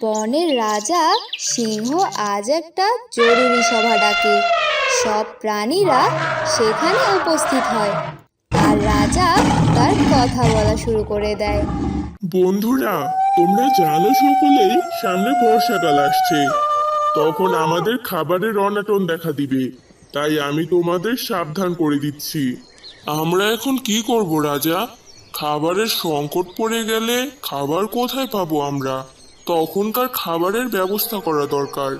বনের রাজা সিংহ আজ একটা জরুরি সভা ডাকে। সব প্রাণীরা সেখানে উপস্থিত হয় আর রাজা তার কথা বলা শুরু করে দেয়। বন্ধুরা, তোমরা জানো সকলেই সামনে বর্ষাকাল আসছে। তখন আমাদের খাবারের অনাটন দেখা দিবে। তাই আমি তোমাদের সাবধান করে দিচ্ছি। আমরা এখন কি করব রাজা? খাবারের সংকট পড়ে গেলে খাবার কোথায় পাবো আমরা? তখনকার খাবারের ব্যবস্থা করা দরকার।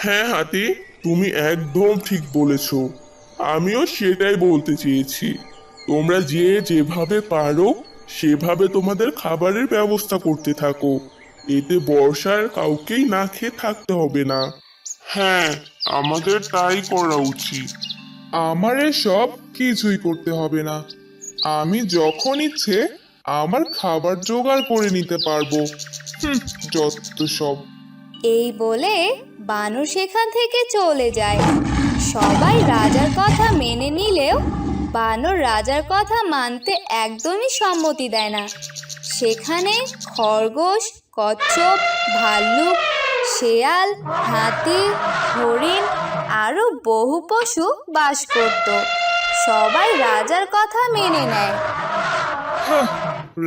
হ্যাঁ হাতি, তুমি একদম ঠিক বলেছো। আমিও সেটাই বলতে চেয়েছি। তোমরা যেভাবে পারো সেভাবে তোমাদের খাবারের ব্যবস্থা করতে থাকো। এতে বর্ষার কাউকেই না খেয়ে থাকতে হবে না। হ্যাঁ, আমাদের তাই করা উচিত। আমার এসব কিছুই করতে হবে না। আমি যখন ইচ্ছে আমার খাবার জোগাড় করে নিতে পারবো। যত সব। এই বলে বানর সেখান থেকে চলে যায়। সবাই রাজার কথা মেনে নিলেও বানর রাজার কথা মানতে একদমই সম্মতি দেয় না। সেখানে খরগোশ, কচ্ছপ, ভাল্লুক, শেয়াল, হাতি, হরিণ আরো বহু পশু বাস করত। সবাই রাজার কথা মেনে নেয়। হাহ,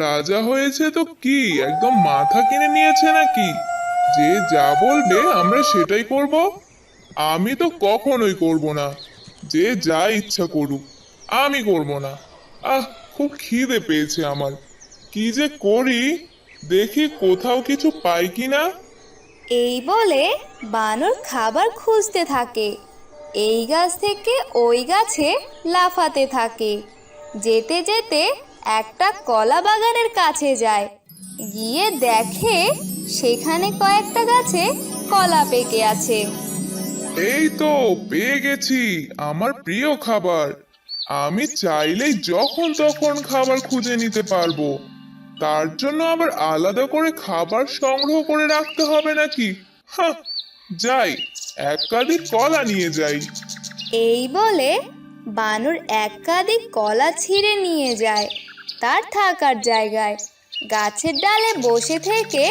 রাজা হয়েছে তো কি একদম মাথা কিনে নিয়েছে নাকি? যে যা বলবে আমরা সেটাই করব। আমি তো কখনোই করব না। যে যা ইচ্ছা করুক, আমি করব না। খুব খিদে পেয়েছে আমার। কি যে করি, দেখি কোথাও কিছু পাই কিনা। এই বলে বানর খাবার খুঁজতে থাকে। এই গাছ থেকে ওই গাছে লাফাতে থাকে। যেতে যেতে একটা কলা বাগানের কাছে যায়। গিয়ে দেখে সেখানে কয়েকটা গাছে কলা পেকে আছে। এই তো পেয়ে গেছি আমার প্রিয় খাবার। আমি চাইলেই যখন তখন খাবার খুঁজে নিতে পারবো। তার জন্য আবার আলাদা করে খাবার সংগ্রহ করে রাখতে হবে নাকি? হ্যাঁ, যাই, এক কাঁদি কলা নিয়ে যাই। এই বলে বানর এক কাঁদি কলা ছিঁড়ে নিয়ে যায় তার থাকার জায়গায়। গাছের ডালে বসে থেকে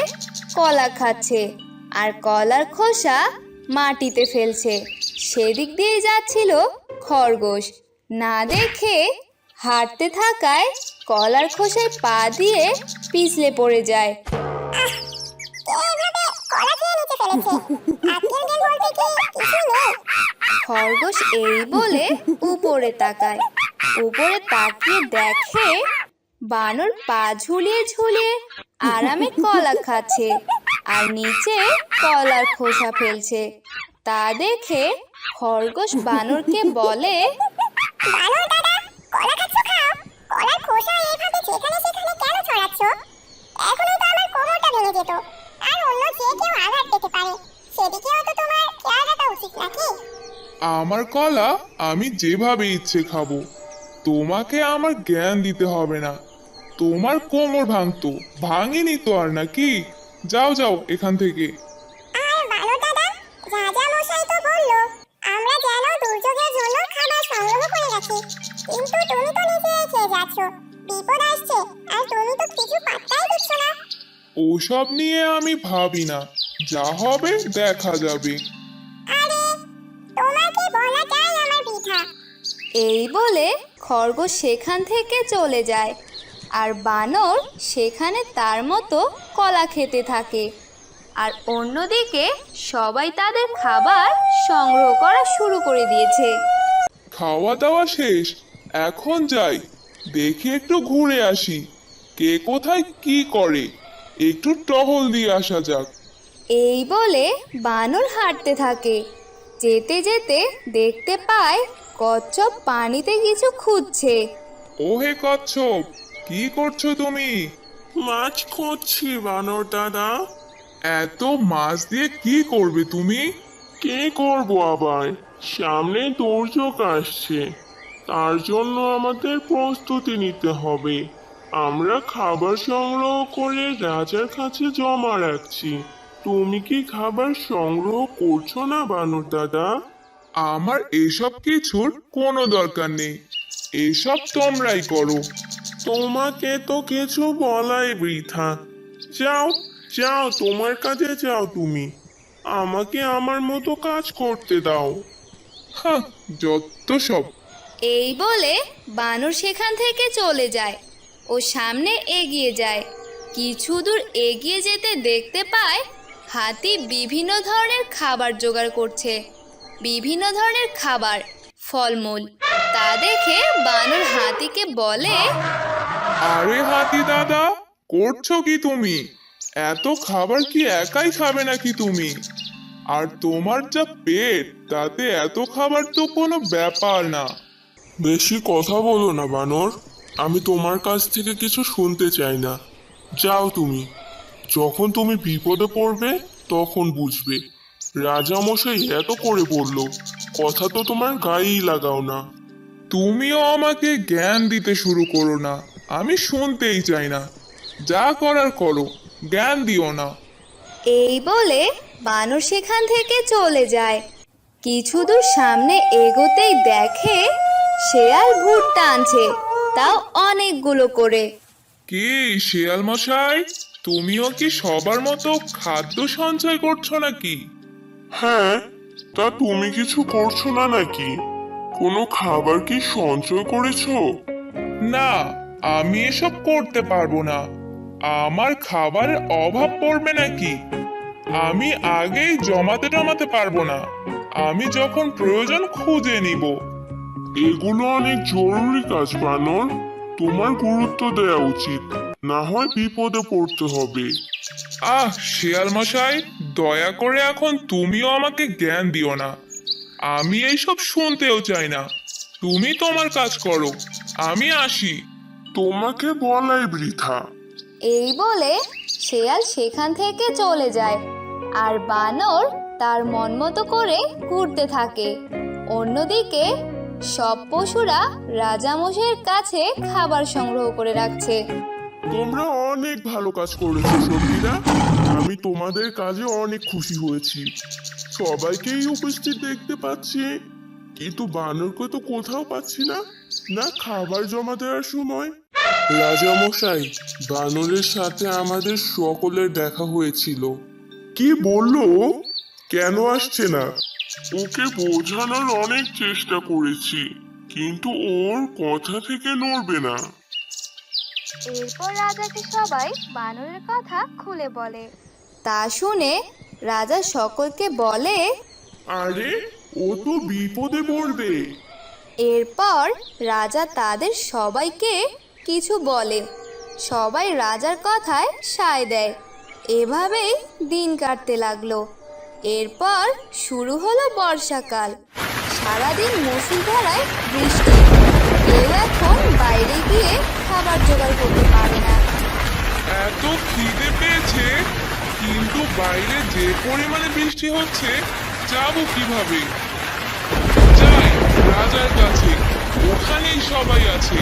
কলা খাচ্ছে আর কলার খোসা মাটিতে ফেলছে। সেদিক দিয়ে যাচ্ছিল খরগোশ। না দেখে হাঁটতে থাকায় কলার খোসায় পা দিয়ে পিছলে পড়ে যায়। খরগোশ এই বলে উপরে তাকায়। উপরে তাকিয়ে দেখে বানর পা ঝুলিয়ে ঝুলিয়ে আরামে কলা খাচ্ছে আর নিচে কলার খোসা ফেলছে। তা দেখে খরগোশ বানরকে বলে, বানর দাদা, কলা খাচ্ছ খাও। কলার খোসা এইভাবে যেখানে সেখানে কেন ছড়াচ্ছ? এখনই তো আমার কোমরটা ভেঙে যেত, আর অন্য যে কেউ আঘাত পেতে পারে। সেদিকেও তো তোমার খেয়াল রাখা উচিত নাকি? আমার কলা আমি যেভাবে ইচ্ছে খাবো। তোমাকে আমার জ্ঞান দিতে হবে না। তোমার কোমর ভাঙতো, ভাঙেনি তো আর নাকি? যাও যাও এখান থেকে। আর বানর দাদা, রাজা মশাই তো বললো আমরা যেন দুর্যোগের জন্য খাবার সংগ্রহ করে রাখি। কিন্তু তুমি তো নিজে খেয়ে যাচ্ছ। বিপদ আসছে আর তুমি তো কিছু পাত্তাই দিচ্ছ না। ওসব নিয়ে আমি ভাবি না, যা হবে দেখা যাবে। আরে, তোমাকে বলাটাই আমার বৃথা। এই বলে খরগোশ সেখান থেকে চলে যায় আর বানর সেখানে তার মতো কলা খেতে থাকে। আর অন্যদিকে সবাই তাদের খাবার সংগ্রহ করা শুরু করে দিয়েছে। খাওয়া দাওয়া শেষ, এখন যাই, দেখি একটু ঘুরে আসি। কে কোথায় কি করে, একটু টহল দিয়ে আসা যাক। এই বলে বানর হাঁটতে থাকে। যেতে যেতে দেখতে পায় কচ্ছপ পানিতে কিছু খুঁজছে। ওহে কচ্ছপ, কি করছো তুমি? মাছ খুঁজছি বানর দাদা। এত মাছ দিয়ে কি করবে তুমি? কি করব আবার, সামনে দুর্যোগ আসছে, তার জন্য আমাদের প্রস্তুতি নিতে হবে। আমরা খাবার সংগ্রহ করে রাজার কাছে জমা রাখছি। তুমি কি খাবার সংগ্রহ করছো না বানর দাদা? আমার এসব কিছুর কোনো দরকার নেই, এসব তোমরাই করো। তোমাকে তো কিছু বলাই বৃথা। যাও, যাও, তোমার কাজে যাও তুমি। আমাকে আমার মতো কাজ করতে দাও। হ্যাঁ, যত সব। এই বলে বানর সেখান থেকে চলে যায় ও সামনে এগিয়ে যায়। কিছু দূর এগিয়ে যেতে দেখতে পায় হাতি বিভিন্ন ধরনের খাবার জোগাড় করছে। বিভিন্ন ধরনের খাবার, ফলমূল। তা দেখে বানর হাতিকে বলে, আরে হাতি দাদা, করছো কি তুমি? এত খাবার কি একাই খাবে নাকি তুমি? আর তোমার যা পেট, তাতে এত খাবার তো কোনো ব্যাপার না। বেশি কথা বলো না বানর, আমি তোমার কাছ থেকে কিছু শুনতে চাই না। যাও তুমি, যখন তুমি বিপদে পড়বে তখন বুঝবে। রাজামশাই এত করে বলল, কথা তো তোমার গায়েই লাগাও না। তুমিও আমাকে জ্ঞান দিতে শুরু করো না, আমি শুনতেই চাই না। যা করার করো, জ্ঞান দিও না। এই বলে বানর সেখান থেকে চলে যায়। কিছু দূর সামনে এগোতেই দেখে শেয়াল ভুট্টা আনছে, তাও অনেকগুলো করে। কি শিয়াল মশাই, তুমিও কি সবার মতো খাদ্য সঞ্চয় করছো নাকি? হ্যাঁ, তা তুমি কিছু করছো না নাকি? কোনো খাবার কি সঞ্চয় করেছো? না, আমি এসব করতে পারবো না। আমার খাবারের অভাব পড়বে নাকি? আমি আগেই জমাতে টমাতে পারবো না। আমি যখন প্রয়োজন খুঁজে নিব। এগুলো অনেক জরুরি কাজ বানর, তোমার গুরুত্ব দেওয়া উচিত, না হয় বিপদে পড়তে হবে। আহ শিয়াল মশাই, দয়া করে এখন তুমিও আমাকে জ্ঞান দিও না। আমি এইসব শুনতেও চাই না। তুমি তোমার কাজ করো, আমি আসি। তোমাকে বলাই বৃথা। এই বলে শেয়াল সেখান থেকে চলে যায় আর বানর তার মন মতো করে ঘুরতে থাকে। অন্যদিকে সব পশুরা রাজামশাইয়ের কাছে খাবার সংগ্রহ করে রাখছে। তোমরা অনেক ভালো কাজ করেছো সঙ্গীরা, আমি তোমাদের কাজে অনেক খুশি হয়েছি। সবাইকেই উপস্থিত দেখতে পাচ্ছি, কিন্তু বানরকে তো কোথাও পাচ্ছি না, না খাবার জমা দেওয়ার সময়। রাজামশাই, বানরের সাথে আমাদের সকলের দেখা হয়েছিল। কি বললো ও? কেন আসছে না? ওকে বোঝানোর অনেক চেষ্টা করেছি, কিন্তু ওর কথা থেকে নড়বে না। এরপর রাজাকে সবাই বানরের কথা খুলে বলে। তা শুনে রাজা সকলকে বলে, আরে, ও তো বিপদে পড়বে। এরপর রাজা তাদের সবাইকে কিছু বলে। সবাই রাজার কথায় সায় দেয়। এভাবেই দিন কাটতে লাগলো। এরপর শুরু হলো বর্ষাকাল। সারাদিন মুষলধারায় বৃষ্টি। কেউ এখন বাইরে গিয়ে খাবার জোগাড় করতে পারে না। এত খিদে পেয়েছে, কিন্তু বাইরে যে পরিমাণে বৃষ্টি হচ্ছে, যাবো কিভাবে? যাই রাজার কাছে, ওখানেই সবাই আছে।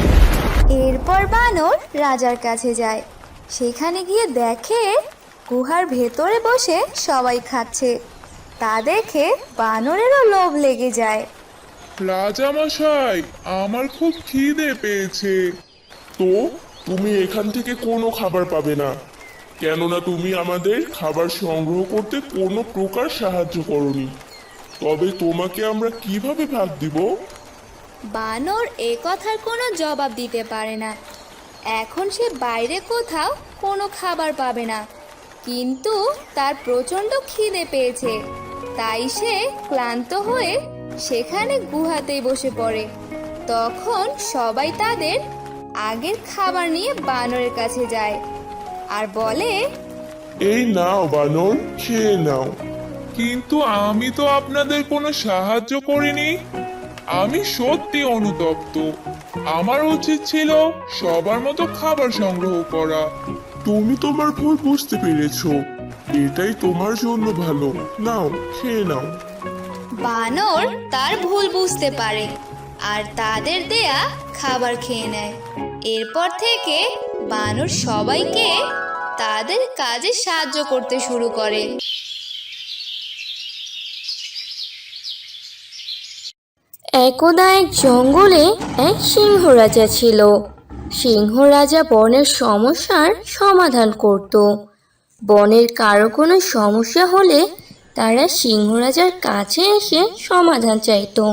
এরপর বানর রাজার কাছে যায়। সেখানে গিয়ে দেখে গুহার ভেতরে বসে সবাই খাচ্ছে। তা দেখে বানরেরও লোভ লেগে যায়। রাজামশাই, আমার খুব খিদে পেয়েছে। তো তুমি এখান থেকে কোনো খাবার পাবে না, কেননা তুমি আমাদের খাবার সংগ্রহ করতে কোনো প্রকার সাহায্য করনি। তবে তোমাকে আমরা কিভাবে ভাগ দিব? বানর এ কথার কোনো জবাব দিতে পারে না। এখন সে বাইরে কোথাও কোনো খাবার পাবে না, কিন্তু তার প্রচণ্ড খিদে পেয়েছে। তাই সে ক্লান্ত হয়ে সেখানে গুহাতেই বসে পড়ে। তখন সবাই তাদের আগের খাবার নিয়ে বানরের কাছে যায় আর বলে, এই নাও বানর, খেয়ে নাও। কিন্তু আমি তো আপনাদের কোনো সাহায্য করিনি। আমি সত্যি অনুতপ্ত। আমার উচিত ছিল সবার মতো খাবার সংগ্রহ করা। তুমি তোমার ভুল বুঝতে পেরেছো, এটাই তোমার জন্য ভালো। নাও, খেয়ে নাও। বানর তার ভুল বুঝতে পারে আর তাদের দেয়া খাবার খেয়ে নেয়। এরপর থেকে বানর সবাইকে তাদের কাজে সাহায্য করতে শুরু করে। একদা এক জঙ্গলে এক সিংহ রাজা ছিল। সিংহ রাজা বনের সমস্যার সমাধান করত। বনের কারো কোনো সমস্যা হলে তারা সিংহরাজার কাছে এসে সমাধান চাইতো।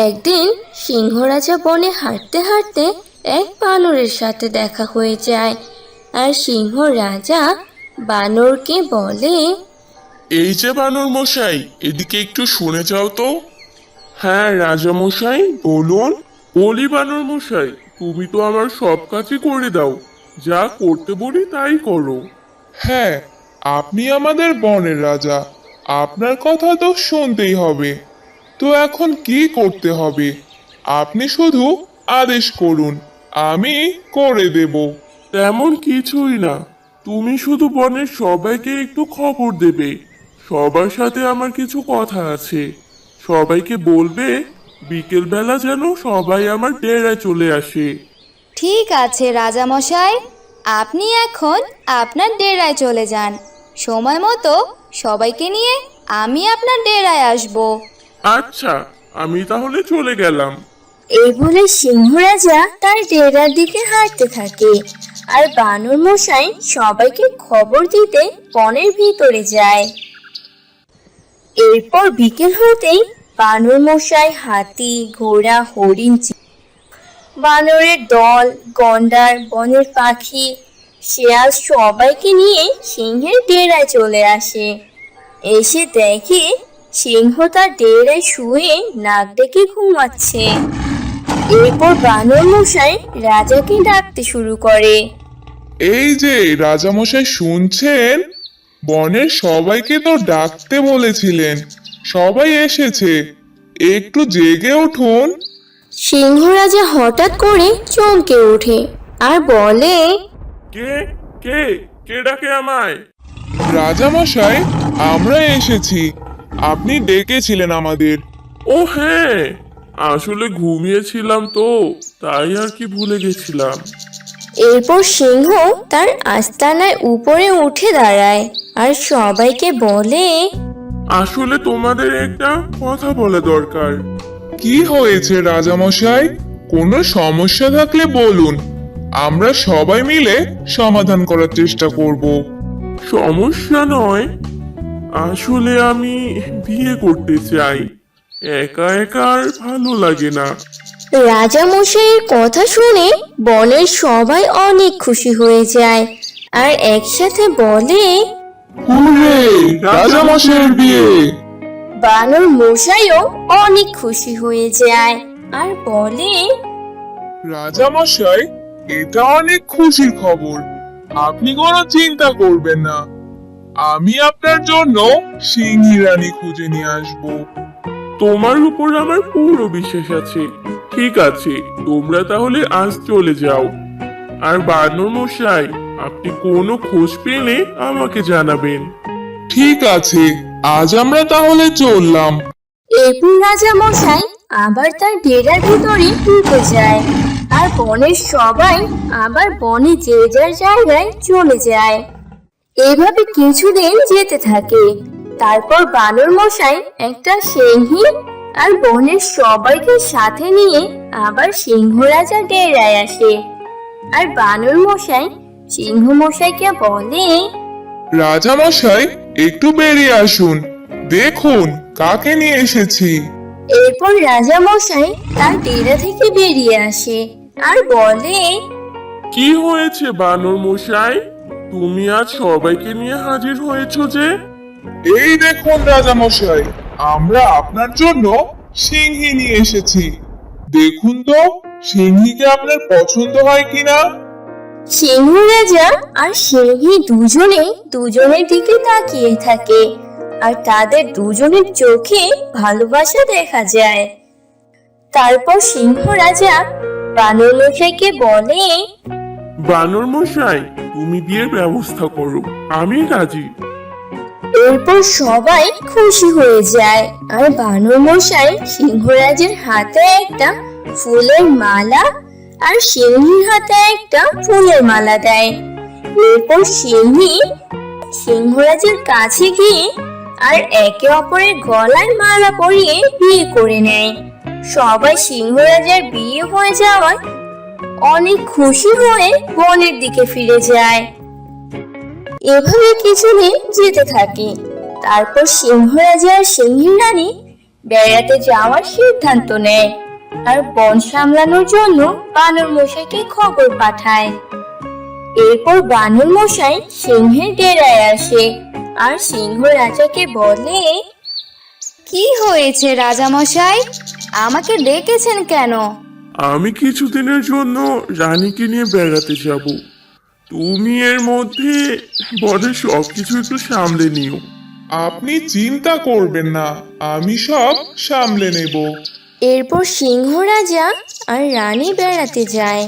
একদিন সিংহরাজা বনে হাঁটতে হাঁটতে এক বানরের সাথে দেখা হয়ে যায়, আর সিংহ রাজা বানরকে বলে, এই যে বানর মশাই, এদিকে একটু শুনে যাও তো। হ্যাঁ রাজা মশাই বলুন। বলি বানর মশাই, তুমি তো আমার সব কাজই করে দাও, যা করতে বলি তাই করো। হ্যাঁ, আপনি আমাদের বনের রাজা, আপনার কথা তো শুনতেই হবে। তো এখন কি করতে হবে? আপনি শুধু আদেশ করুন, আমি করে দেব। তেমন কিছুই না, তুমি শুধু বনের সবাইকে একটু খবর দেবে। সবার সাথে আমার কিছু কথা আছে। সবাইকে বলবে বিকেলবেলা যেন সবাই আমার ডেরায় চলে আসে। ঠিক আছে রাজামশাই, আপনি এখন আপনার ডেরায় চলে যান। সময় মতো সবাইকে নিয়ে আমি আপনার ডেরায় আসব। আচ্ছা, আমি তাহলে চলে গেলাম। এই বলে সিংহরাজা তার ডেরার দিকে হাঁটতে থাকে, আর বানর মশাই সবাইকে খবর দিতে বনের ভিতরে যায়। এরপর বিকেল হতেই বানর মশাই হাতি, ঘোড়া, হরিণ, বানরের দল, গন্ডার, বনের পাখি, শেয়াল সবাইকে নিয়ে সিংহের ডেরায় চলে আসে। এসে দেখে সিংহ তার ডেরায় শুয়ে নাক ডেকে ঘুমাচ্ছে। এরপর বানর মশাই রাজাকে ডাকতে শুরু করে। এই যে রাজামশাই শুনছেন, বনের সবাইকে তো ডাকতে বলেছিলেন, সবাই এসেছে, একটু জেগে উঠুন। সিংহ রাজা হঠাৎ করে চমকে ওঠে আর বলে, কে কে কে ডাকে আমায়? রাজামশাই, আমরা এসেছি, আপনি ডেকেছিলেন আমাদের। ও হ্যাঁ, আসলে ঘুমিয়েছিলাম তো, তাই আর কি ভুলে গেছিলাম। এরপর সিংহ তার আস্তানায় উপরে উঠে দাঁড়ায় আর সবাইকে বলে, আসলে তোমাদের একটা কথা বলা দরকার। কি হয়েছে রাজামশাই? কোনো সমস্যা থাকলে বলুন, আমরা সবাই মিলে সমাধান করার চেষ্টা করব। সমস্যা নয়, আসলে আমি বিয়ে করতে চাই, একা একা আর ভালো লাগে না। রাজা মশাইয়ের কথা শুনে বনের সবাই অনেক খুশি হয়ে যায় আর একসাথে বলে, হুররে, রাজামশাইয়ের বিয়ে! বানর মশাইও অনেক খুশি হয়ে যায় আর বলে, রাজামশাই, এটা অনেক খুশির খবর, আপনি কোনো চিন্তা করবেন না, আমি আপনার জন্য সিংহী রানী খুঁজে নিয়ে আসব। তোমার উপর আমার পুরো বিশ্বাস আছে। ঠিক আছে, তোমরা তাহলে আজ চলে যাও। আর বানর মশাই, আপনি কোনো খোঁজ পেলে আমাকে জানাবেন। ঠিক আছে, আজ আমরা তাহলে চললাম। এরপর রাজা মশাই আবার তার ডেরার ভিতরে ঢুকে যায় আর বনের সবাই আবার বনে যে যার জায়গায় চলে যায়। এভাবে কিছুদিন যেতে থাকে। তারপর বানর মশাই একটা সিংহী আর বনের সবাইকে সাথে নিয়ে আবার সিংহ রাজা ডেরায় আসে। আর বানর মশাই সিংহ মশাইকে বলে, রাজামশাই, একটু বেরিয়ে আসুন, দেখুন কাকে নিয়ে এসেছি। এরপর রাজা মশাই তার ডেরা থেকে বেরিয়ে আসে আর বলে, কি হয়েছে বানর মশাই, তুমি আজ সবাইকে নিয়ে হাজির হয়েছো যে? এই দেখুন রাজামশাই, আমরা আপনার জন্য সিংহী নিয়ে এসেছি। দেখুন তো সিংহীকে আপনার পছন্দ হয় কিনা। সিংহ রাজা আর সিংহী দুজনের দিকে তাকিয়ে থাকে আর তাদের দুজনের চোখে ভালোবাসা দেখা যায়। তারপর সিংহ রাজা বানর মশাইকে বলে, বানর মশাই, তুমি বিয়ের ব্যবস্থা করো, আমি রাজি। এরপর সবাই খুশি হয়ে যায় আর বানর মশাই সিংহরাজের হাতে একটা ফুলের মালা আর সিংহীর হাতে একটা ফুলের মালা দেয়। এরপর সিংহী সিংহরাজের কাছে গিয়ে আর একে অপরের গলায় মালা পরিয়ে বিয়ে করে নেয়। সবাই সিংহরাজার বিয়ে হয়ে যাওয়ায় অনেক খুশি হয়ে বনের দিকে ফিরে যায়। এভাবে কিছুদিন যেতে থাকে। তারপর সিংহ রাজা আর সিংহী রানী বেড়াতে যাওয়ার সিদ্ধান্ত নেয় আর বন সামলানোর জন্য বানর মশাইকে খবর পাঠায়। এরপর বানর মশাই সিংহের ডেরায় আসে আর সিংহ রাজাকে বলে, কি হয়েছে রাজামশাই, আমাকে ডেকেছেন কেন? আমি কিছুদিনের জন্য রানীকে নিয়ে বেড়াতে যাব। তুমি এর মধ্যে বনের সবকিছু একটু সামলে নিও। আপনি চিন্তা করবেন না, আমি সব সামলে নেব। এরপর সিংহ রাজা আর রানী বেড়াতে যায়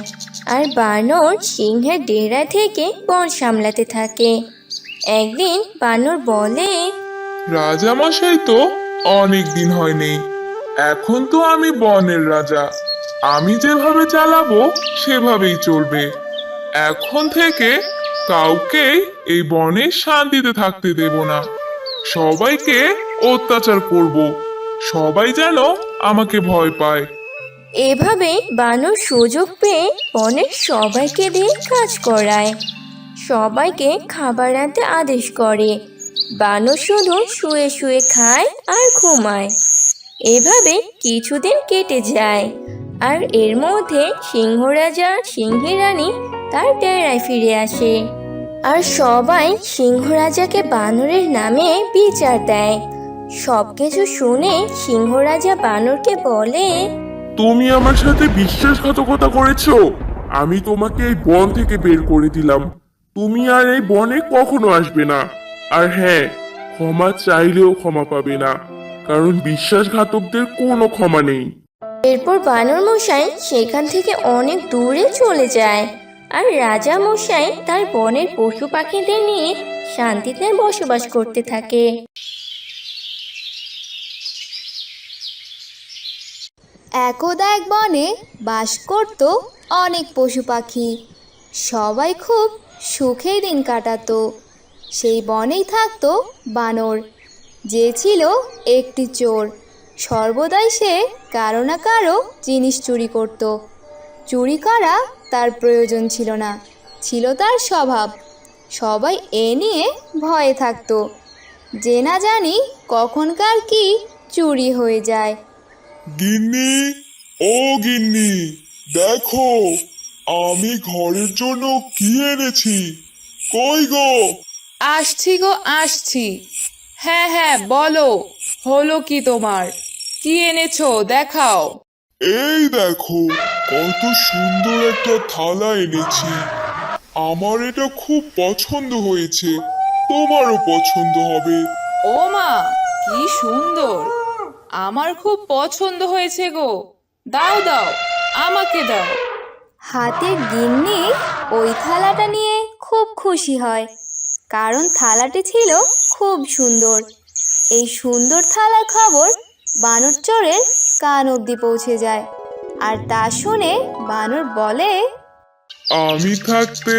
আর বানর সিংহের ডেরা থেকে বন সামলাতে থাকে। একদিন বানর বলে, রাজামশাই তো অনেক দিন হয়নি, এখন তো আমি বনের রাজা, আমি যেভাবে চালাবো সেভাবেই চলবে। এখন থেকে কাউকে এই বনে শান্তিতে থাকতে দেব না, সবাইকে অত্যাচার করব, সবাই যেন আমাকে ভয় পায়। এভাবে বানর সুযোগ পেয়ে বনের সবাইকে দিয়ে কাজ করায়, সবাইকে খাবার আনতে আদেশ করে। বানর শুধু শুয়ে শুয়ে খায় আর ঘুমায়। এভাবে কিছুদিন কেটে যায় আর এর মধ্যে সিংহ রাজা সিংহী রানী তার ডেরায় ফিরে আসে আর সবাই সিংহ রাজাকে বানরের নামে বিচার দেয়। সবকিছু শুনে সিংহ রাজা বানরকে বলে, তুমি আমার সাথে বিশ্বাসঘাতকতা করেছো, আমি তোমাকে এই বন থেকে বের করে দিলাম, তুমি আর এই বনে কখনো আসবে না। আর হ্যাঁ, ক্ষমা চাইলেও ক্ষমা পাবে না, কারণ বিশ্বাসঘাতকদের কোনো ক্ষমা নেই। এরপর বানর মশাই সেখান থেকে অনেক দূরে চলে যায় আর রাজা মশাই তার বনের পশু পাখিদের নিয়ে শান্তিতে বসবাস করতে থাকে। একদা এক বনে বাস করত অনেক পশু পাখি। সবাই খুব সুখেই দিন কাটাতো। সেই বনেই থাকতো বানর, যে ছিল একটি চোর। সর্বদাই সে কারো না কারো জিনিস চুরি করত। চুরি করা তার প্রয়োজন ছিল না, ছিল তার স্বভাব। সবাই এ নিয়ে ভয়ে থাকতো, যে না জানি কখনকার কি চুরি হয়ে যায়। গিন্নি, ও গিন্নি, দেখো আমি ঘরের জন্য কি এনেছি। কই গো? আসছি গো, আসছি। হ্যাঁ হ্যাঁ, বলো, হলো কি তোমার? কি এনেছো দেখাও। এই দেখো, কত সুন্দর একটা থালা এনেছি। আমার এটা খুব পছন্দ হয়েছে, তোমারও পছন্দ হবে। ও মা, কি সুন্দর! আমার খুব পছন্দ হয়েছে গো। দাও দাও, আমাকে দাও। হাতের গিন্নি ওই থালাটা নিয়ে খুব খুশি হয়, কারণ থালাটি ছিল খুব সুন্দর। এই সুন্দর থালার খবর বানর চোরের কান অবধি পৌঁছে যায়, আর তা শুনে বানর বলে, আমি থাকতে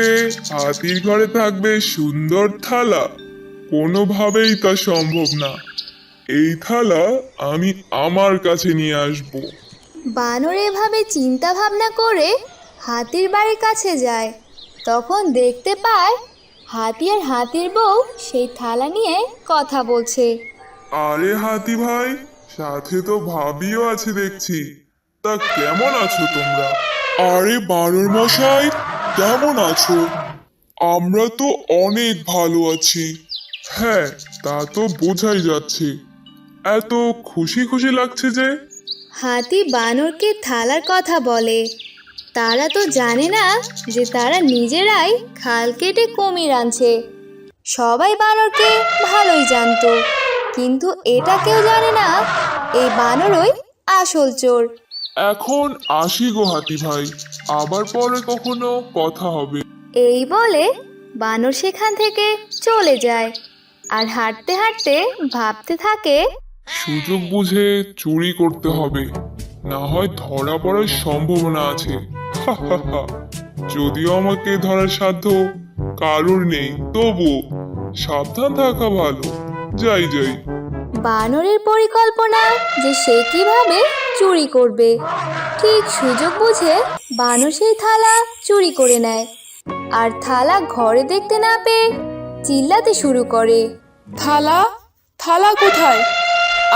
হাতির ঘরে থাকবে সুন্দর থালা? কোনোভাবেই তা সম্ভব না। এই থালা আমি আমার কাছে নিয়ে আসব। বানর এভাবে চিন্তা ভাবনা করে হাতির বাড়ির কাছে যায়। তখন দেখতে পায় হাতি আর হাতির বউ সেই থালা নিয়ে কথা বলছে। আরে হাতি ভাই, সাথে তো ভাবিও আছে দেখছি, তা কেমন আছো তোমরা? আরে বানর মশাই, কেমন আছো? আমরা তো অনেক ভালো আছি। হ্যাঁ, তা তো বোঝাই যাচ্ছে। এত খুশি খুশি লাগছে যে। হাতি বানরকে থালার কথা বলে। তারা তো জানে না যে তারা নিজেরাই খাল কেটে কুমির আনছে। সবাই বানরকে ভালোই জানতো, কিন্তু এটা কেউ জানে না এই বানরই আসল চোর। এখন আসি গো হাতি ভাই, আবার পরে কখনো কথা হবে। এই বলে বানর সেখান থেকে চলে যায় আর হাঁটতে হাঁটতে ভাবতে থাকে, সুযোগ বুঝে চুরি করতে হবে, না হয় ধরা পড়ার সম্ভাবনা আছে। যদিও আমাকে ধরার সাধ্য কারোর নেই, তবু সাবধান থাকা ভালো। যাই যাই। বানরের পরিকল্পনা যে সে কিভাবে চুরি করবে। ঠিক সুযোগ বুঝে বানর সেই থালা চুরি করে নেয়, আর থালা ঘরে দেখতে না পেয়ে চিল্লাতে শুরু করে। থালা থালা কোথায়?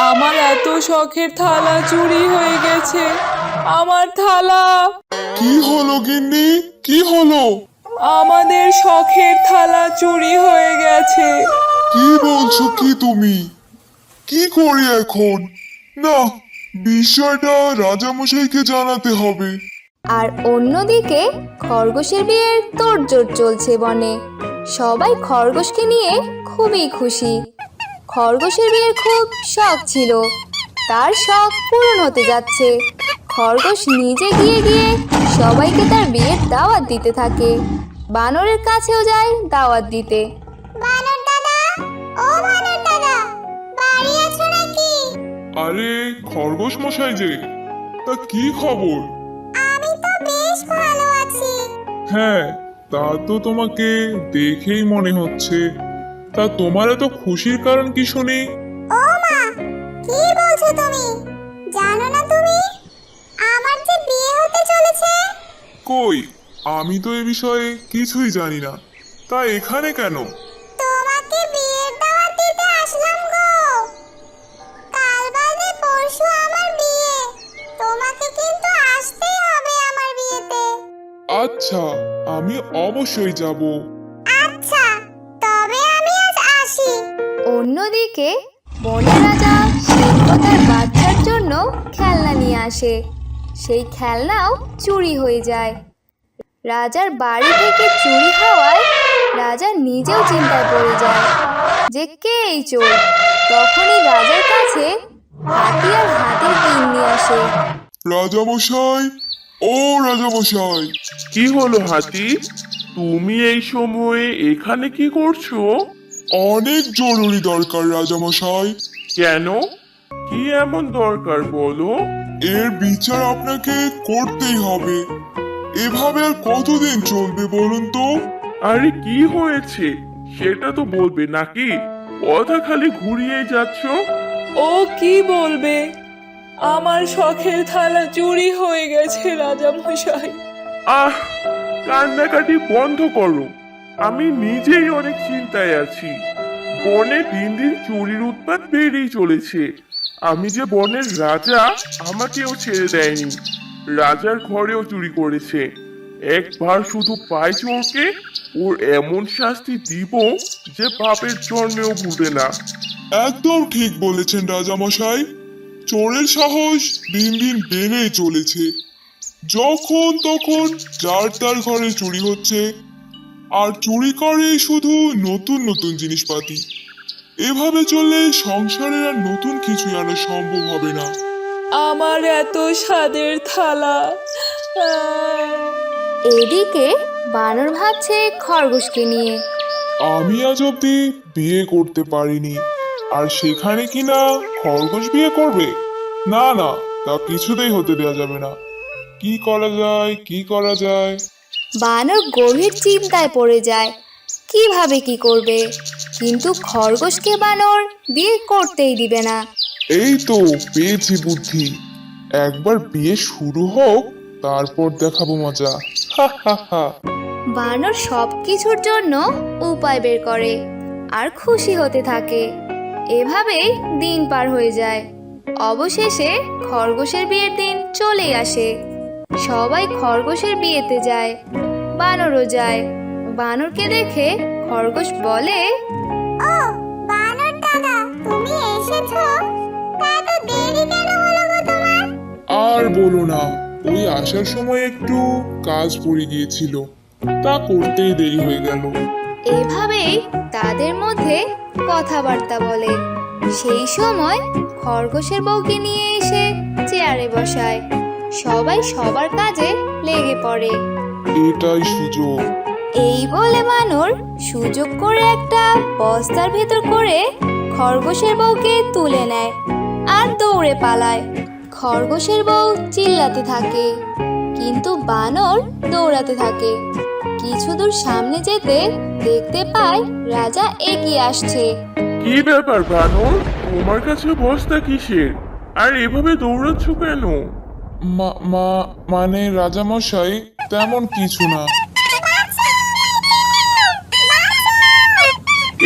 আমার এত শখের থালা চুরি হয়ে গেছে। আমার থালা, কি হলো গিন্নি, কি হলো? আমাদের শখের থালা চুরি হয়ে গেছে। কি বলছো কি তুমি? কি করি এখন? না, বিষয়টা রাজামশাইকে জানাতে হবে। আর অন্যদিকে খরগোশের বিয়ের তোড়জোড় চলছে বনে। সবাই খরগোশকে নিয়ে খুবই খুশি। খরগোশের বিয়ের খুব শখ ছিল, তার শখ পূরণ হতে যাচ্ছে। খরগোশ নিজে গিয়ে গিয়ে সবাইকে তার বিয়ের দাওয়াত দিতে থাকে। বানরের কাছেও যায় দাওয়াত দিতে। বানর দাদা, ও বানর দাদা, বাড়ি আছো নাকি? আরে খরগোশ মশাই যে, তা কি খবর? আমি তো বেশ ভালো আছি। হ্যাঁ, তা তো তোমাকে দেখেই মনে হচ্ছে। তা তোমার এত খুশির কারণ কি শুনি? ও মা, কি বলছো তুমি? জানো না তুমি আমার যে বিয়ে হতে চলেছে? কই, আমি তো এ বিষয়ে কিছুই জানি না। তা এখানে কেন? তোমাকে বিয়ের দাওয়াত দিতে আসলাম গো। কাল বাদে পরশু আমার বিয়ে, তোমাকে কিন্তু আসতেই হবে আমার বিয়েতে। আচ্ছা, আমি অবশ্যই যাব। আচ্ছা, তবে আমি আজ আসি। অন্যদিকে বনের রাজা সিংহ তার বাচ্চার জন্য খেলনা নিয়ে আসে। সেই খেলনাও চুরি হয়ে যায়। রাজার বাড়ি থেকে চুরি হওয়ায় রাজা নিজেও চিন্তায় পড়ে যায় যে কে এই চোর। তখনই রাজার কাছে হাতি আর হাতির গিন্নি আসে। রাজামশাই, ও রাজামশাই! কি হলো হাতি? তুমি এই সময়ে এখানে কি করছো? অনেক জরুরি দরকার রাজামশাই। কেন? কি এমন দরকার বলো? এর বিচার আপনাকে করতেই হবে। এভাবে আর কতদিন চলবে বলুন তো? আরে কি হয়েছে সেটা তো বলবে নাকি? কথা খালি ঘুরিয়ে যাচ্ছ। ও কি বলবে? আমার শখের থালা চুরি হয়ে গেছে রাজা মশাই। আহ, কান্নাকাটি বন্ধ করো। আমি নিজেই অনেক চিন্তায় আছি। বনে দিন দিন চুরির উৎপাত বেড়েই চলেছে। আমি যে বনের রাজা, আমাকেও ছেড়ে দেয়নি। রাজার ঘরেও চুরি করেছে। একবার শুধু পায় চোরকে, ওর এমন শাস্তি দিব যে বাপের জন্মেও ভুলবে না। একদম ঠিক বলেছেন রাজামশাই। চোরের সাহস দিন দিন বেড়েই চলেছে। যখন তখন যার তার ঘরে চুরি হচ্ছে, আর চুরি করে শুধু নতুন নতুন জিনিসপাতি। এভাবে চললে সংসারের আর নতুন কিছু আনা সম্ভব হবে না। আমার এত স্বাদের থালা। এদিকে বানর ভাবছে খরগোশকে নিয়ে। আমি আজ অব্দি বিয়ে করতে পারিনি, আর সেখানে কিনা খরগোশ বিয়ে করবে? না না, তা কিছুতেই হতে দেওয়া যাবে না। কি করা যায়, কি করা যায়? বানর গভীর চিন্তায় পড়ে যায় কিভাবে কি করবে। কিন্তু খরগোশকে বানর বিয়ে করতেই দিবে না। এই তো পেয়েছি বুদ্ধি। একবার বিয়ে শুরু হোক, তারপর দেখাবো মজা। হা হা হা। বানর সব কিছুর জন্য উপায় বের করে আর খুশি হতে থাকে। এভাবেই দিন পার হয়ে যায়। অবশেষে খরগোশের বিয়ের দিন চলে আসে। সবাই খরগোশের বিয়েতে যায়, বানরও যায়। বানরকে দেখে খরগোশ বলে, ও বানর দাদা, তুমি এসেছো? তা তো দেরি কেন হলো গো তোমার? আর বলো না, ওই আসার সময় একটু কাজ পড়ে গিয়েছিল, তা করতেই দেরি হয়ে গেল। এভাবেই তাদের মধ্যে কথাবার্তা বলে। সেই সময় খরগোশের বউকে নিয়ে এসে চেয়ারে বসায়। সবাই সবার কাজে লেগে পড়ে। এটাই সুযোগ। এই বলে বানর সুযোগ করে একটা বস্তার ভেতর করে খরগোশের বউকে তুলে নেয় আর দৌড়ে পালায়। খরগোশের বউ চিল্লাতে থাকে, কিন্তু বানর দৌড়াতে থাকে। কিছু দূর সামনে যেতে দেখতে পায় রাজা এগিয়ে আসছে। কি ব্যাপার বানর, তোমার কাছে বস্তা কিসের? আর এভাবে দৌড়াচ্ছ কেন? মানে রাজামশাই, তেমন কিছু না।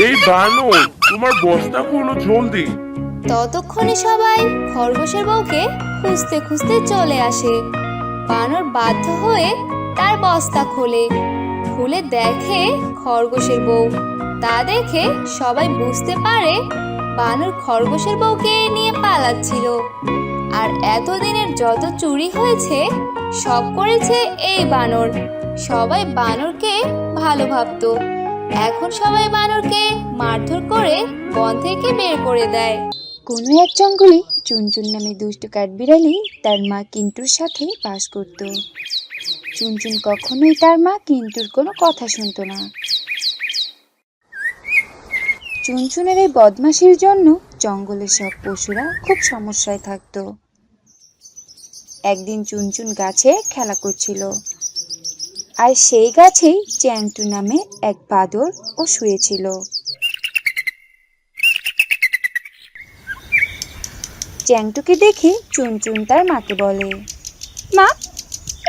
এই বানর, তোমার বস্তা খোলো জলদি। ততক্ষণে সবাই খরগোশের বউকে খুঁজতে খুঁজতে চলে আসে। বানর বাধ্য হয়ে তার বস্তা খোলে, খুলে দেখে খরগোশের বউ। তা দেখে সবাই বুঝতে পারে বানর খরগোশের বউকে নিয়ে পালাচ্ছিল। আর এতদিনের যত চুরি হয়েছে সব করেছে এই বানর। সবাই বানরকে ভালো ভাবতো। এখন সবাই বানরকে মারধর করে বন থেকে বের করে দেয়। কোনো এক জঙ্গলে চুনচুন নামে দুষ্টু কাঠবিড়ালি তার মা কিন্টুর সাথে বাস করত। চুনচুন কখনোই তার মা কিন্টুর কোনো কথা শুনতো না। চুনচুনের এই বদমাশির জন্য জঙ্গলের সব পশুরা খুব সমস্যায় থাকতো। একদিন চুনচুন গাছে খেলা করছিল, আর সেই গাছেই চ্যাংটু নামে এক বাদর ও শুয়েছিল। চ্যাংটুকে দেখে চুনচুন তার মাকে বলে, মা,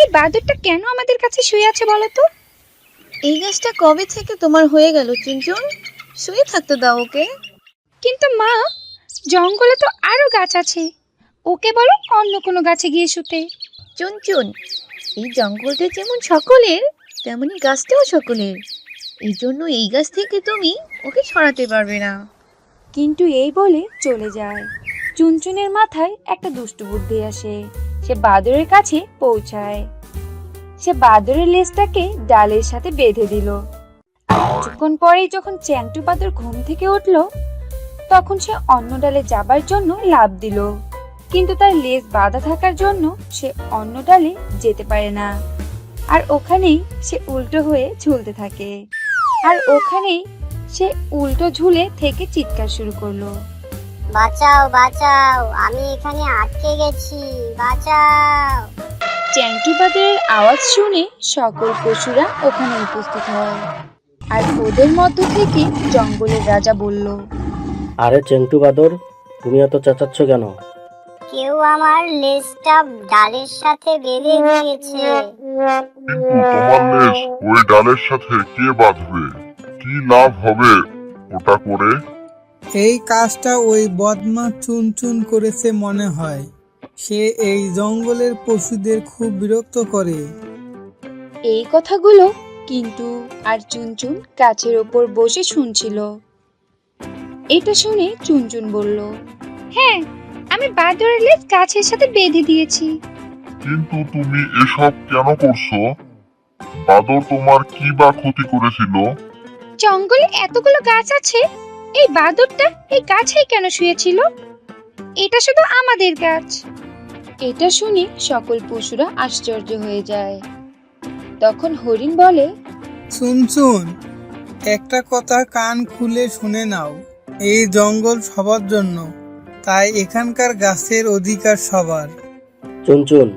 এই বাদরটা কেন আমাদের কাছে শুয়ে আছে বলো তো? এই গাছটা কবে থেকে তোমার হয়ে গেল চুনচুন? শুয়ে থাকতে দাও ওকে। কিন্তু মা, জঙ্গলে তো আরো গাছ আছে, ওকে বলো অন্য কোনো গাছে গিয়ে শুতে। চুনচুন, এই জঙ্গলটা যেমন সকলের তেমনি গাছটাও সকলের। এই জন্য এই গাছ থেকে তুমি ওকে সরাতে পারবে না। কিন্তু এই বলে চলে যায়। চুনচুনের মাথায় একটা দুষ্টু বুদ্ধি আসে। সে বাদরের কাছে পৌঁছায়। সে বাদরের লেজটাকে ডালের সাথে বেঁধে দিল। আর কিছুক্ষণ পরেই যখন চ্যাংটু বাদর ঘুম থেকে উঠল, তখন সে অন্য ডালে যাবার জন্য লাফ দিল। কিন্তু তার লেজ বাঁধা থাকার জন্য সে অন্য ডালে যেতে পারে না। আর ওখানেই সে উল্টো হয়ে ঝুলতে থাকে। আর ওখানেই সে উল্টো ঝুলে থেকে চিৎকার শুরু করলো, বাঁচাও বাঁচাও, আমি এখানে আটকে গেছি, বাঁচাও। চ্যাংটু বাদরের আওয়াজ শুনে সকল পশুরা ওখানে উপস্থিত হয়। আর ওদের মধ্য থেকে জঙ্গলের রাজা বলল, আরে চেংটু বাদর, তুমি এত চেঁচাচ্ছ কেন? কেউ আমার লেজটা ডালের সাথে বেঁধে দিয়েছে। কিন্তু তোমার লেজ ওই ডালের সাথে কে বাঁধবে? কি লাভ হবে ওটা করে? এই কাজটা ওই বদমাশ চুনচুন করেছে মনে হয়। সে এই জঙ্গলের পশুদের খুব বিরক্ত করে। এই কথাগুলো কিন্তু আর চুনচুন গাছের ওপর বসে শুনছিল। এটা শুনে চুনচুন বলল, হ্যাঁ, আমি বাদরের লেজ গাছের সাথে বেঁধে দিয়েছি। কিন্তু তুমি এসব কেন করছো? বাদর তোমার কি বা ক্ষতি করেছিল? জঙ্গলে এতগুলো গাছ আছে, এই বাদরটা এই গাছেই কেন শুয়েছিল? এটা শুধু আমাদের গাছ। এটা শুনে সকল পশুরা আশ্চর্য হয়ে যায়। তখন হরিণ বলে, চুনচুন, একটা কথা কান খুলে শুনে নাও। এই জঙ্গল সবার জন্য, তাই এখানকার গাছের অধিকার সবার। চুনচুন,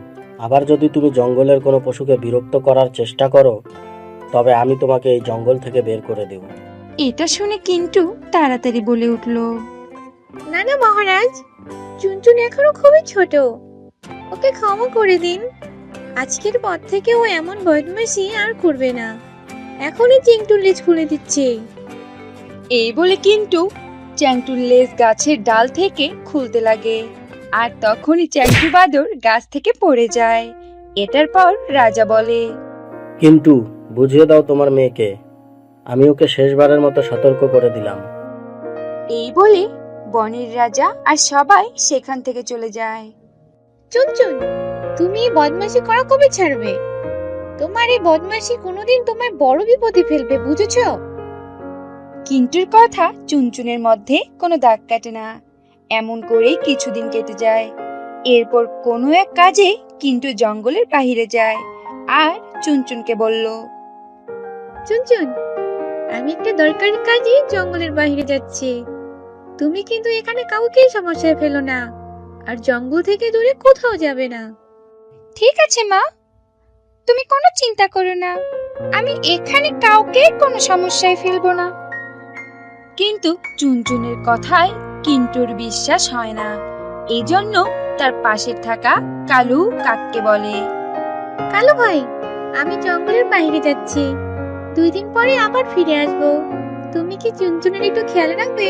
আবার যদি তুমি জঙ্গলের কোনো পশুকে বিরক্ত করার চেষ্টা করো, তবে আমি তোমাকে এই জঙ্গল থেকে বের করে দেব। এটা শুনে কিন্তু তাড়াতাড়ি বলে উঠল, না না মহারাজ, চুনচুন এখনো খুবই ছোট, ওকে ক্ষমা করে দিন। আজকের পর থেকে ও এমন বদমাশি আর করবে না। এখনই চিংটুর লেজ খুলে দিচ্ছে। এই বলে কিন্তু চ্যাংটুর লেজ গাছের ডাল থেকে খুলতে লাগে। আর তখনই চ্যাংটু বাদর গাছ থেকে পড়ে যায়। এটার পর রাজা বলে, কিন্তু বুঝিয়ে দাও তোমার মেয়েকে, আমি ওকে শেষবারের মতো সতর্ক করে দিলাম। এই বলে বনের রাজা আর সবাই সেখান থেকে চলে যায়। চুনচুন, তুমি এই বদমাশি করা কবে ছাড়বে? তোমার এই বদমাশি কোনোদিন তোমায় বড় বিপদে ফেলবে, বুঝেছো? কিন্টুর কথা চুনচুনের মধ্যে কোনো দাগ কাটে না। এমন করেই কিছুদিন কেটে যায়। এরপর কোনো এক কাজে কিন্টু জঙ্গলের বাহিরে যায় আর চুনচুনকে বলল, চুনচুন, আমি একটা দরকারি কাজে জঙ্গলের বাইরে যাচ্ছি। তুমি কিন্তু এখানে কাউকে সমস্যায় ফেলো না, আর জঙ্গল থেকে দূরে কোথাও যাবে না। ঠিক আছে মা, তুমি কোনো চিন্তা করো না, আমি এখানে কাউকে কোনো সমস্যায় ফেলবো না। কিন্তু চুনচুনের কথায় কিন্টুর বিশ্বাস হয় না। এই জন্য তার পাশে থাকা কালু কাককে বলে, কালু ভাই, আমি জঙ্গলের বাইরে যাচ্ছি, 2 দিন পরে আবার ফিরে আসবো। তুমি কি চুনচুনের একটু খেয়াল রাখবে?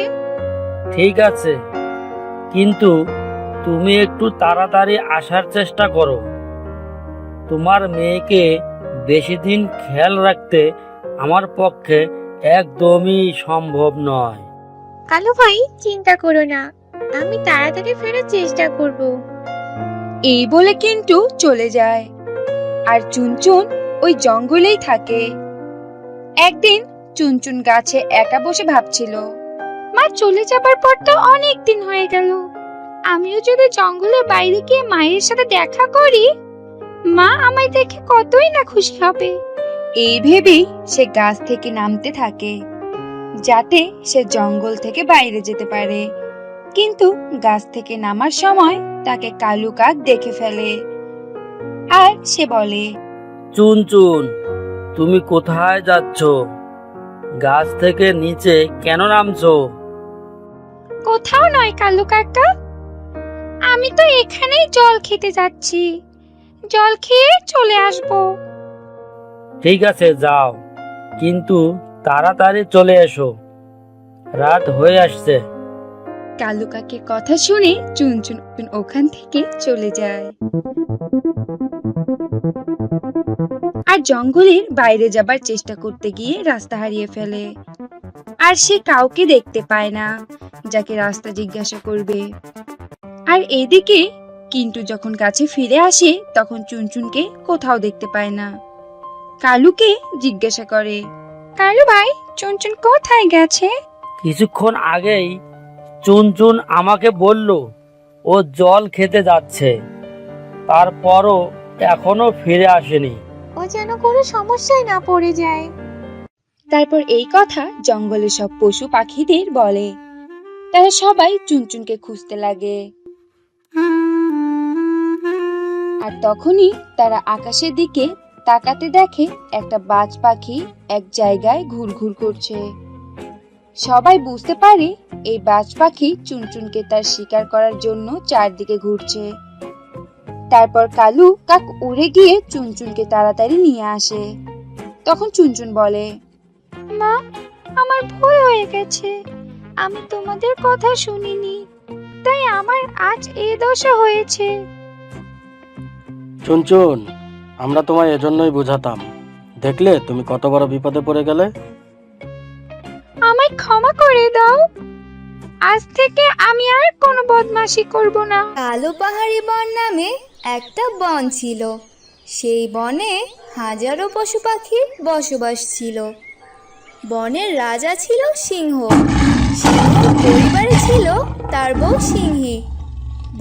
ঠিক আছে, কিন্তু তুমি একটু তাড়াতাড়ি আসার চেষ্টা করো। তোমার মেয়েকে বেশি দিন খেয়াল রাখতে আমার পক্ষে একদমই সম্ভব নয়। কালু ভাই, চিন্তা করো না, আমি তাড়াতাড়ি ফেরার চেষ্টা করব। এই বলে কিন্তু চলে যায়, আর চুনচুন ওই জঙ্গলেই থাকে। একদিন চুনচুন গাছে একা বসে ভাবছিল, মা চলে যাবার পর তো অনেক দিন হয়ে গেল, আমিও যদি জঙ্গলের বাইরে গিয়ে মায়ের সাথে দেখা করি, মা আমায় দেখে কতই না খুশি হবে। এই ভেবেই সে গাছ থেকে নামতে থাকে, যাতে সে জঙ্গল থেকে বাইরে যেতে পারে। কিন্তু গাছ থেকে নামার সময় তাকে কালু কাক দেখে ফেলে, আর সে বলে, চুনচুন, তুমি কোথায় যাচ্ছ? গাছ থেকে নিচে কেন নামছো? কোথাও নয় কালু কাকা, আমি তো এখানেই জল খেতে যাচ্ছি, জল খেয়ে চলে আসবো। ঠিক আছে, যাও, কিন্তু তাড়াতাড়ি চলে এসো, রাত হয়ে আসছে। কালু কাকের কথা শুনে চুনচুন ওখান থেকে চলে যায় আর জঙ্গলের বাইরে যাবার চেষ্টা করতে গিয়ে রাস্তা হারিয়ে ফেলে। আর সে কাউকে দেখতে পায় না যাকে রাস্তা জিজ্ঞাসা করবে। আর এদিকে কিন্তু যখন কাছে ফিরে আসে তখন চুনচুনকে কোথাও দেখতে পায় না। কালুকে জিজ্ঞাসা করে, কালু ভাই, চুনচুন কোথায় গেছে? কিছুক্ষণ আগেই চুনচুন আমাকে বলল ও জল খেতে যাচ্ছে, তারপরও এখনো ফিরে আসেনি। ও যেন কোনো সমস্যায় না পড়ে যায়। তারপর এই কথা জঙ্গলের সব পশু পাখিদের বলে। তারা সবাই চুনচুনকে খুঁজতে লাগে। আর তখনই তারা আকাশের দিকে তাকাতে দেখে একটা বাজ পাখি এক জায়গায় ঘুরঘুর করছে। সবাই বুঝতে পারে এই বাজ পাখি চুনচুনকে তার শিকার করার জন্য চারদিকে ঘুরছে। তারপর কালু কাক উড়ে গিয়ে চুনচুনকে তাড়াতাড়ি নিয়ে আসে। তখন চুনচুন বলে, মা, আমার ভুল হয়ে গেছে, আমি তোমাদের কথা শুনিনি, তাই আমার আজ এই দশা হয়েছে। চুনচুন, আমরা তোমায় এজন্যই বোঝাতাম, দেখলে তুমি কত বড় বিপদে পড়ে গেলে। আমায় ক্ষমা করে দাও, আজ থেকে আমি আর কোনো বদমাশি করব না। কালো পাহাড়ি বন নামে একটা বন ছিল। সেই বনে হাজারো পশু পাখির বসবাস ছিল। বনের রাজা ছিল সিংহ। সিংহর পরিবারে ছিল তার বউ সিংহী।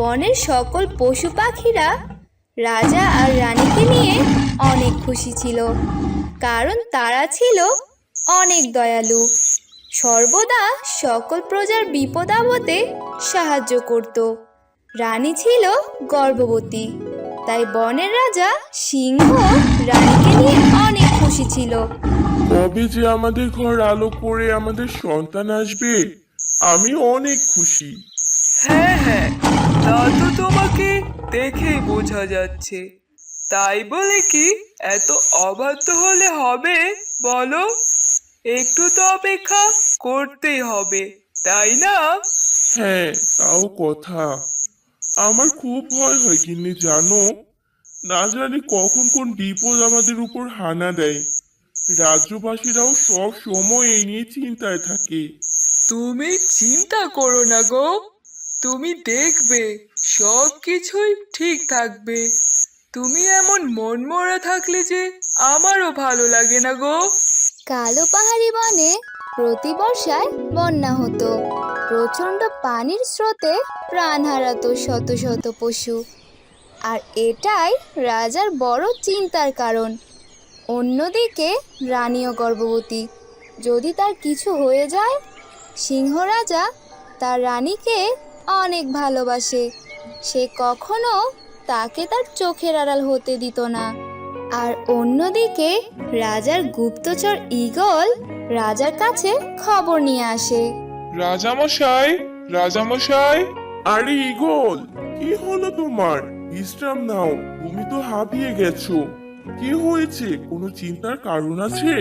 বনের সকল পশু পাখিরা রাজা আর রানীকে নিয়ে অনেক খুশি ছিল, কারণ তারা ছিল অনেক দয়ালু। সর্বদা সকল প্রজার বিপদ আপদে সাহায্য করত। রানী ছিল গর্ভবতী, তাই বনের রাজা সিংহ রানীকে নিয়ে অনেক খুশি ছিল। কবে যে আমাদের ঘর আলো করে আমাদের সন্তান আসবে, আমি অনেক খুশি। হ্যাঁ হ্যাঁ, তা তো তোমাকে দেখেই বোঝা যাচ্ছে। তাই বলে কি এত অবাধ্য হলে হবে বলো? একটু তো অপেক্ষা করতেই হবে, তাই না? হ্যাঁ, তাও কথা। আমার খুব ভয় হয় গিন্নি, জানো, না জানি কখন কোন বিপদ আমাদের উপর হানা দেয়। রাজ্যবাসীরাও সব সময় এই নিয়ে চিন্তায় থাকে। তুমি চিন্তা করো না গো, তুমি দেখবে সব কিছুই ঠিক থাকবে। তুমি এমন মনমরা থাকলে যে আমারও ভালো লাগে না গো। কালো পাহাড়ি বনে প্রতি বর্ষায় বন্যা হতো। প্রচণ্ড পানির স্রোতে প্রাণ হারাতো শত শত পশু। আর এটাই রাজার বড় চিন্তার কারণ। অন্যদিকে রানীও গর্ভবতী। যদি তার কিছু হয়ে যায়, সিংহ রাজা তার রানীকে অনেক ভালোবাসে। সে কখনো তাকে তার চোখের আড়াল হতে দিত না। আর অন্যদিকে রাজার গুপ্তচর ঈগল রাজার কাছে খবর নিয়ে আসে। রাজামশাই, রাজামশাই, আরে ঈগল, কি হলো তোমার? বিশ্রাম নাও, তুমি তো হাঁপিয়ে গেছো। কি হয়েছে? কোনো চিন্তার কারণ আছে?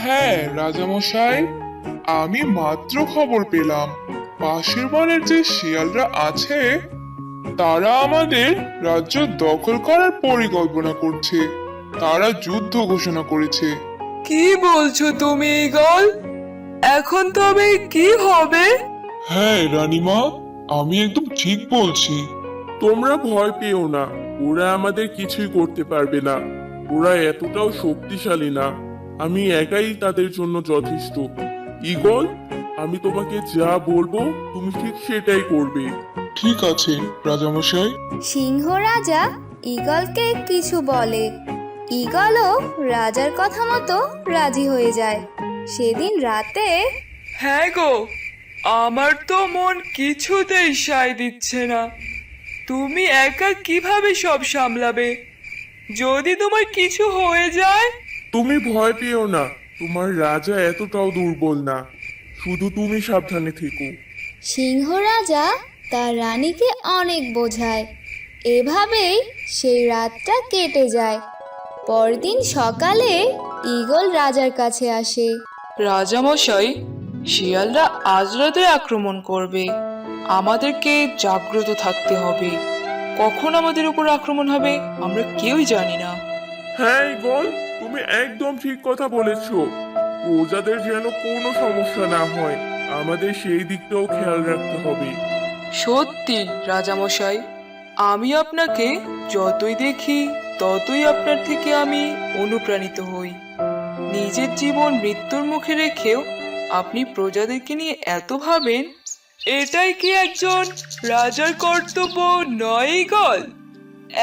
হ্যাঁ রাজামশাই, আমি মাত্র খবর পেলাম পাশের বনের যে শিয়ালরা আছে তারা আমাদের রাজ্য দখল করার পরিকল্পনা করছে। তারা যুদ্ধ ঘোষণা করেছে। কি বলছো তুমি ঈগল? এখন তবে কি হবে? হ্যাঁ রানীমা, আমি একদম ঠিক বলছি। তোমরা ভয় পেও না, ওরা আমাদের কিছুই করতে পারবে না। ওরা এতটাও শক্তিশালী না, আমি একাই তাদের জন্য যথেষ্ট। ঈগল, আমি তোমাকে যা বলবো তুমি ঠিক সেটাই করবে। ঠিক আছে রাজামশাই। সিংহ রাজা ঈগলকে কিছু বলে। ঈগলও রাজার কথা মতো রাজি হয়ে যায়। সেদিন রাতে হ্যাঁ গো, আমার তো মন কিছুতেই সায় দিচ্ছে না। তুমি একা কিভাবে সব সামলাবে? যদি তোমার কিছু হয়ে যায়? তুমি ভয় পেও না, তোমার রাজা এতটাও দুর্বল না। শুধু তুমি সাবধানে থেকো। সিংহ রাজা তার রানীকে অনেক বোঝায়। এভাবেই সেই রাতটা কেটে যায়। পরদিন সকালে ঈগল রাজার কাছে আসে। রাজামশাই, শিয়ালরা আজ রাতে আক্রমণ করবে। আমাদেরকে জাগ্রত থাকতে হবে। কখন আমাদের উপর আক্রমণ হবে আমরা কেউই জানি না। হ্যাঁ ঈগল, তুমি একদম ঠিক কথা বলেছো। প্রজাদের যেন কোনো সমস্যা না হয়, আমাদের সেই দিকটাও খেয়াল রাখতে হবে। সত্যি রাজামশাই, আমি আপনাকে যতই দেখি ততই আপনার থেকে আমি অনুপ্রাণিত হই। নিজের জীবন মৃত্যুর মুখে রেখেও আপনি প্রজাদেরকে নিয়ে এত ভাবেন, এটাই কি একজন রাজার কর্তব্য নয় ঈগল?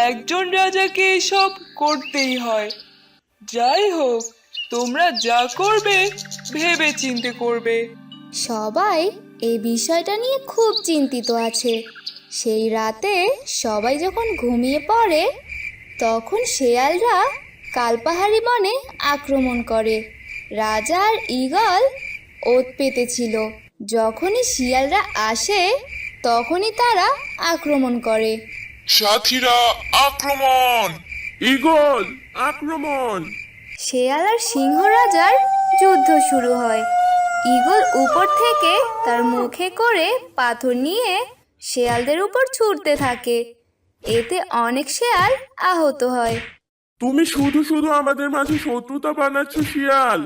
একজন রাজাকে এসব করতেই হয়। যাই হোক, তোমরা যা করবে ভেবে চিন্তে করবে। সবাই এই বিষয়টা নিয়ে খুব চিন্তিত আছে। সেই রাতে সবাই যখন ঘুমিয়ে পড়ে তখন শেয়ালরা কালপাহাড়ি বনে আক্রমণ করে। রাজা আর ঈগল ওত পেতেছিল। যখনই শিয়ালরা আসে তখনই তারা আক্রমণ করে। সাথীরা আক্রমণ! ঈগল আক্রমণ! শেয়াল আর সিংহ রাজার যুদ্ধ শুরু হয়। ঈগল উপর থেকে তার মুখে করে পাথর নিয়ে শেয়ালদের উপর ছুটতে থাকে। এতে অনেক শেয়াল আহত হয়। তুমি শুধু শুধু আমাদের মাঝে শত্রুতা বানাচ্ছ শিয়াল।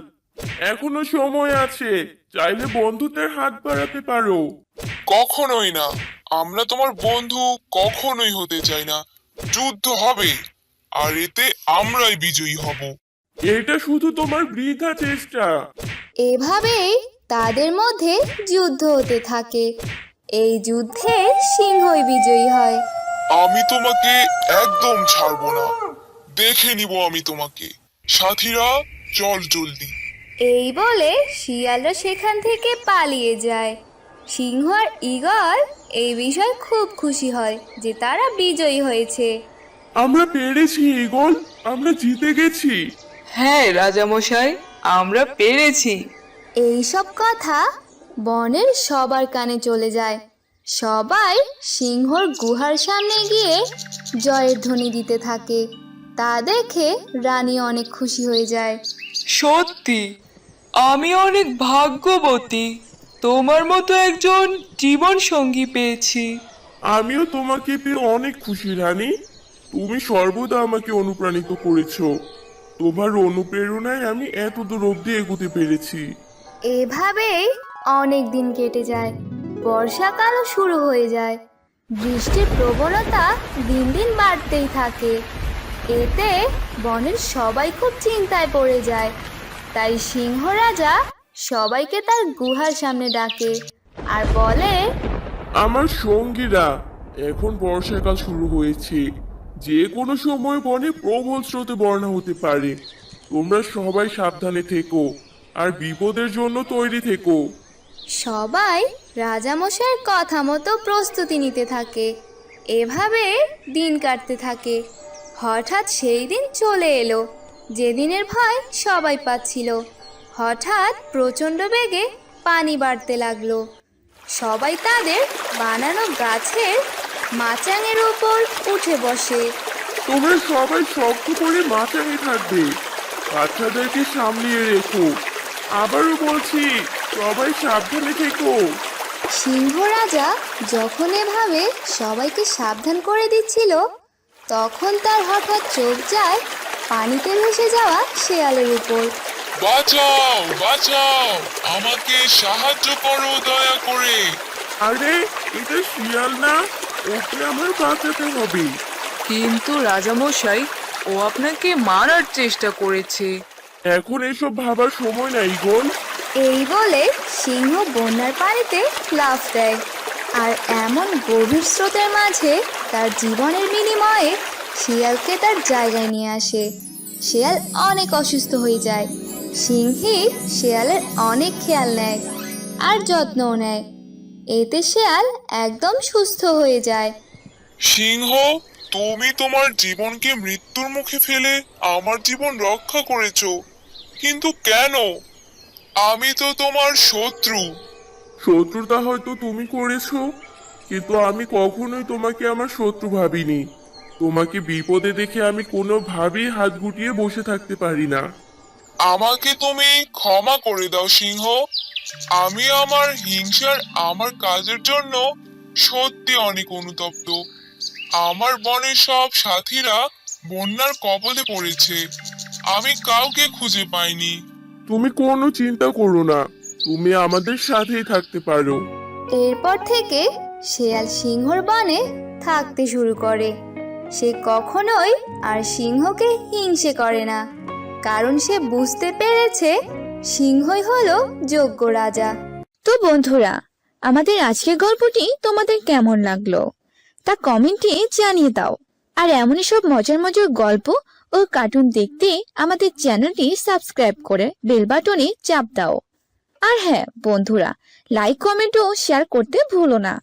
এখনো সময় আছে, চাইলে বন্ধুত্বের হাত বাড়াতে পারো। কখনোই না, আমরা তোমার বন্ধু কখনোই হতে চাই না। যুদ্ধ হবে আর এতে আমরাই বিজয়ী হব। এটা শুধু তোমার বৃথা চেষ্টা। এভাবেই তাদের মধ্যে যুদ্ধ হতে থাকে। এই যুদ্ধে সিংহই বিজয়ী হয়। আমি তোমাকে একদম ছাড়বো না, দেখে নিব আমি তোমাকে। সাথীরা চল জলদি। এই বলে শিয়ালরা সেখান থেকে পালিয়ে যায়। সিংহ আর ঈগল এই বিষয়ে খুব খুশি হয় যে তারা বিজয়ী হয়েছে। আমরা পেরেছি ঈগল, আমরা জিতে গেছি। হ্যাঁ রাজামশাই, আমরা পেরেছি। এই সব কথা বনের সবার কানে চলে যায়। সবাই সিংহর গুহার সামনে গিয়ে জয়ের ধ্বনি দিতে থাকে। তা দেখে রানী অনেক খুশি হয়ে যায়। সত্যি আমি অনেক ভাগ্যবতী, তোমার মতো একজন জীবন সঙ্গী পেয়েছি। আমিও তোমাকে পেয়ে অনেক খুশি রানী। তুমি সর্বদা আমাকে অনুপ্রাণিত করেছো। তোমার অনুপ্রেরণায় আমি এত দূর অব্দি এগোতে পেরেছি। এভাবেই অনেক দিন কেটে যায়। বর্ষাকালও শুরু হয়ে যায়। বৃষ্টির প্রবণতা দিন দিন বাড়তেই থাকে। এতে বনের সবাই খুব চিন্তায় পড়ে যায়। তাই সিংহ রাজা সবাইকে তার গুহার সামনে ডাকে আর বলে, আমার সঙ্গীরা, এখন বর্ষাকাল শুরু হয়েছে। যে কোনো সময় বনে প্রবল স্রোতে বন্যা হতে পারে। তোমরা সবাই সাবধানে থেকো আর বিপদের জন্য তৈরি থেকো। সবাই রাজামশাইয়ের কথা মতো প্রস্তুতি নিতে থাকে। এভাবে দিন কাটতে থাকে। হঠাৎ সেই দিন চলে এলো যেদিনের ভয় সবাই পাচ্ছিল। হঠাৎ প্রচণ্ড বেগে পানি বাড়তে লাগলো। সবাই তাদের বানানো গাছের মাচাঙের উপর উঠে বসে। তোমরা সবাই শক্ত করে মাচাঙে থাকবে, বাচ্চাদেরকে সামলিয়ে রেখো। আবারও বলছি, সবাই সাবধানে থেকো। সিংহ রাজা যখন এভাবে সবাইকে সাবধান করে দিচ্ছিল, তখন তার হঠাৎ চোখ যায় পানিতে ভেসে যাওয়া শেয়ালের উপর। বাঁচাও বাঁচাও, আমাকে সাহায্য করো দয়া করে। আরে এটা শিয়াল না, ওকে আমার বাঁচাতে হবে। কিন্তু রাজামশাই, ও আপনাকে মারার চেষ্টা করেছে। এখন এসব ভাবার সময় নাই গোল। এই বলে সিংহ বন্যার পানিতে লাফ দেয়, আর এমন গভীর স্রোতের মাঝে তার জীবনের বিনিময়ে শিয়ালকে তার জায়গায় নিয়ে আসে। শিয়াল অনেক অসুস্থ হয়ে যায়। সিংহী শিয়ালের অনেক খেয়াল নেয় আর যত্নও নেয়। এতে শিয়াল একদম সুস্থ হয়ে যায়। সিংহ, তুমি তোমার জীবনকে মৃত্যুর মুখে ফেলে আমার জীবন রক্ষা করেছো, কিন্তু কেন? আমি তো তোমার শত্রু। শত্রুতা হয়তো তুমি করেছো, কিন্তু আমি কখনোই তোমাকে আমার শত্রু ভাবিনি। তোমাকে বিপদে দেখে আমি কোনোভাবেই হাত গুটিয়ে বসে থাকতে পারি না। আমাকে তুমি ক্ষমা করে দাও সিংহ। আমি আমার হিংসার আমার কাজের জন্য সত্যি অনেক অনুতপ্ত। আমার বনের সব সাথীরা বন্যার কবলে পড়েছে, আমি কাউকে খুঁজে পাইনি। তুমি কোনো চিন্তা করো না, তুমি আমাদের সাথেই থাকতে পারো। এরপর থেকে শেয়াল সিংহর বনে থাকতে শুরু করে। সে কখনোই আর সিংহকে হিংসে করে না, কারণ সে বুঝতে পেরেছে সিংহই হলো যোগ্য রাজা। তো বন্ধুরা, আমাদের আজকের গল্পটি তোমাদের কেমন লাগলো তা কমেন্টে জানিয়ে দাও। আর এমনই সব মজার মজার গল্প ও কার্টুন দেখতে আমাদের চ্যানেলটি সাবস্ক্রাইব করে বেল বাটনে চাপ দাও। আর হ্যাঁ বন্ধুরা, লাইক কমেন্ট ও শেয়ার করতে ভুলো না।